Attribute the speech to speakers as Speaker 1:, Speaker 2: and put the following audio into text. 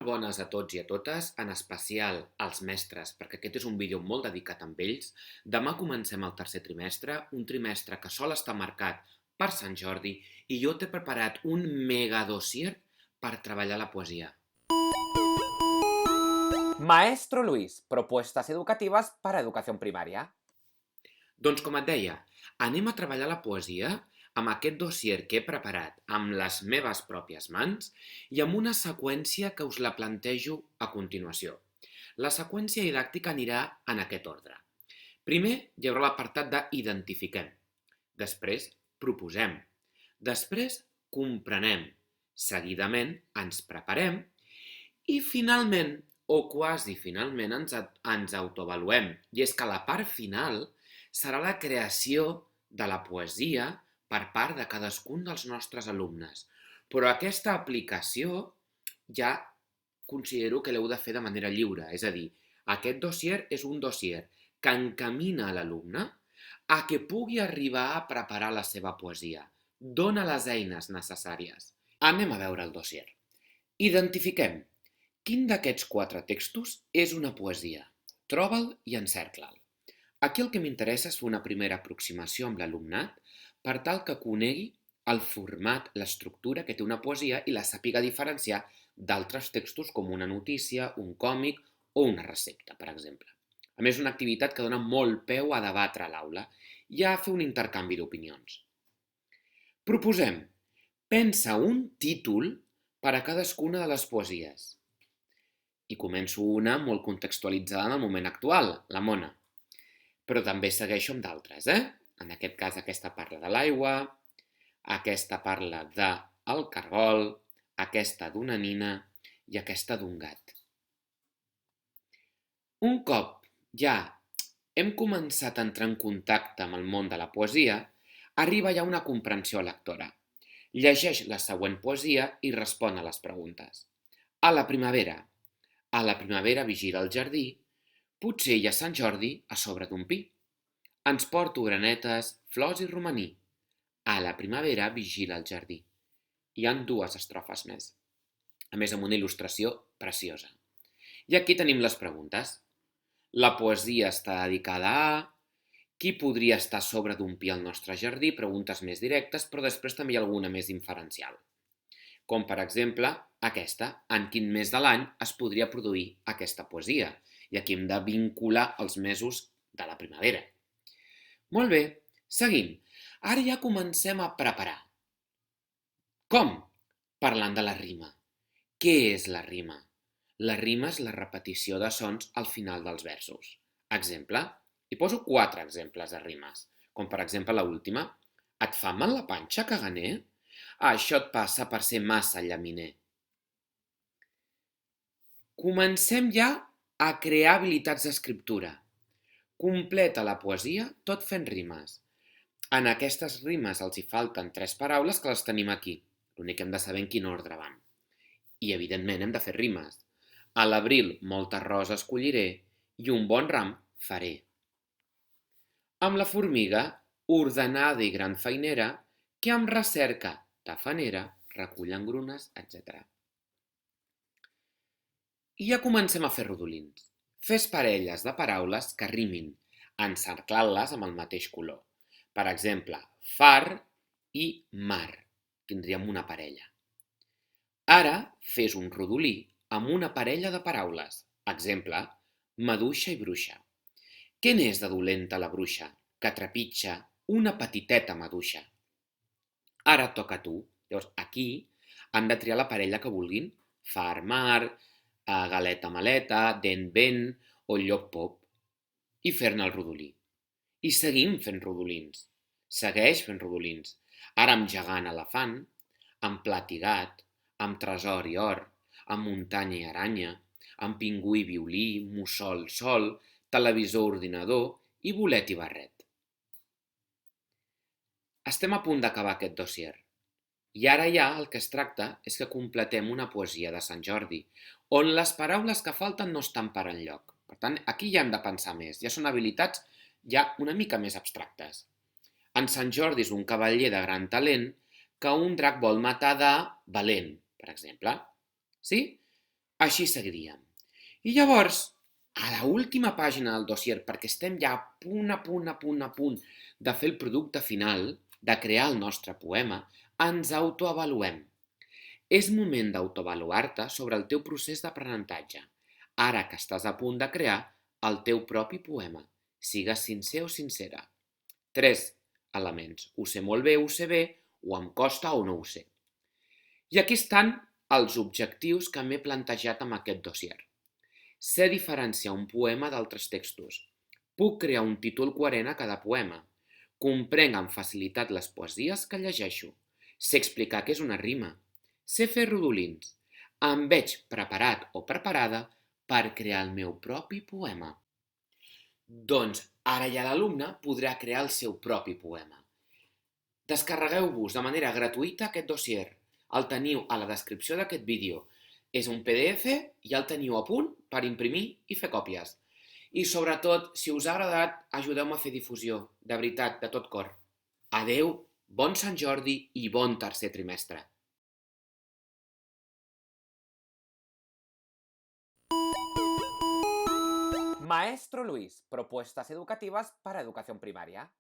Speaker 1: Bones a tots i a totes, en especial als mestres, perquè aquest és un vídeo molt dedicat a ells. Demà comencem el tercer trimestre, un trimestre que sol estar marcat per Sant Jordi, i jo t'he preparat un mega dossier per treballar la poesia.
Speaker 2: Maestro Luis, propuestas educativas para educación primaria.
Speaker 1: Doncs com et deia, anem a treballar la poesia amb aquest dossier que he preparat amb les meves pròpies mans i amb una seqüència que us la plantejo a continuació. La seqüència didàctica anirà en aquest ordre. Primer hi haurà l'apartat de identifiquem, després proposem, després comprenem, seguidament ens preparem i finalment, o quasi finalment, ens autoavaluem. I és que la part final serà la creació de la poesia per part de cadascun dels nostres alumnes. Però aquesta aplicació ja considero que l'heu de fer de manera lliure. És a dir, aquest dossier és un dossier que encamina l'alumne a que pugui arribar a preparar la seva poesia. Dona les eines necessàries. Anem a veure el dossier. Identifiquem. Quin d'aquests 4 textos és una poesia? Troba'l i encercla'l. Aquí el que m'interessa és fer una primera aproximació amb l'alumnat per tal que conegui el format, l'estructura que té una poesia i la sàpiga diferenciar d'altres textos com una notícia, un còmic o una recepta, per exemple. A més, una activitat que dona molt peu a debatre a l'aula i a fer un intercanvi d'opinions. Proposem. Pensa un títol per a cadascuna de les poesies. I començo una molt contextualitzada en el moment actual, la mona. Però també segueixo amb d'altres, En aquest cas, aquesta parla de l'aigua, aquesta parla del cargol, aquesta d'una nina i aquesta d'un gat. Un cop ja hem començat a entrar en contacte amb el món de la poesia, arriba ja una comprensió lectora. Llegeix la següent poesia i respon a les preguntes. A la primavera vigila el jardí, potser hi ha Sant Jordi a sobre d'un pi. Ens porto granetes, flors i romaní. A la primavera vigila el jardí. Hi han 2 estrofes més, a més amb una il·lustració preciosa. I aquí tenim les preguntes. La poesia està dedicada a... Qui podria estar a sobre d'un pi al nostre jardí? Preguntes més directes, però després també hi ha alguna més inferencial. Com per exemple aquesta, en quin mes de l'any es podria produir aquesta poesia. I aquí hem de vincular els mesos de la primavera. Molt bé, seguim. Ara ja comencem a preparar. Com? Parlant de la rima. Què és la rima? La rima és la repetició de sons al final dels versos. Exemple, hi poso 4 exemples de rimes, com per exemple l'última. Et fa mal la panxa, caganer? Això et passa per ser massa llaminer. Comencem ja a crear habilitats d'escriptura. Completa la poesia tot fent rimes. En aquestes rimes els hi falten 3 paraules que les tenim aquí. L'únic que hem de saber en quin ordre van. I evidentment hem de fer rimes. A l'abril moltes roses colliré i un bon ram faré. Amb la formiga, ordenada i gran feinera, que amb recerca tafanera recull engrunes, etc. I ja comencem a fer rodolins. Fes parelles de paraules que rimin, encerclant-les amb el mateix color. Per exemple, far i mar. Tindríem una parella. Ara fes un rodolí amb una parella de paraules. Exemple, maduixa i bruixa. Què n'és de dolenta la bruixa, que trepitja una petiteta maduixa? Ara et toca a tu. Llavors, aquí han de triar la parella que vulguin. Far, mar, galeta, maleta, dent, vent o llop, pop. I fer-ne el rodolí. I seguim fent rodolins. Segueix fent rodolins. Ara amb gegant, elefant, amb plat i gat, amb tresor i or, amb muntanya i aranya, amb pingüí, violí, mussol, sol, televisor, ordinador i bolet i barret. Estem a punt d'acabar aquest dossier. I ara ja el que es tracta és que completem una poesia de Sant Jordi, on les paraules que falten no estan per enlloc. Per tant, aquí ja hem de pensar més. Ja són habilitats ja una mica més abstractes. En Sant Jordi és un cavaller de gran talent que un drac vol matar de valent, per exemple. Sí? Així seguiríem. I llavors, a la última pàgina del dossier, perquè estem ja a punt de fer el producte final, de crear el nostre poema, ens autoavaluem. És moment d'autoavaluar-te sobre el teu procés d'aprenentatge, ara que estàs a punt de crear el teu propi poema. Sigues sincer o sincera. 3 elements. Ho sé molt bé, ho sé bé, o em costa o no ho sé. I aquí estan els objectius que m'he plantejat amb aquest dossier. Sé diferenciar un poema d'altres textos. Puc crear un títol coherent a cada poema. Comprenc amb facilitat les poesies que llegeixo. Sé explicar què és una rima. Sé fer rodolins. Em veig preparat o preparada per crear el meu propi poema. Doncs ara ja l'alumne podrà crear el seu propi poema. Descarregueu-vos de manera gratuïta aquest dossier. El teniu a la descripció d'aquest vídeo. És un PDF i el teniu a punt per imprimir i fer còpies. I sobretot, si us ha agradat, ajudeu-me a fer difusió. De veritat, de tot cor. Adeu, bon Sant Jordi i bon tercer trimestre.
Speaker 2: Maestro Luis, propuestas educativas para educación primaria.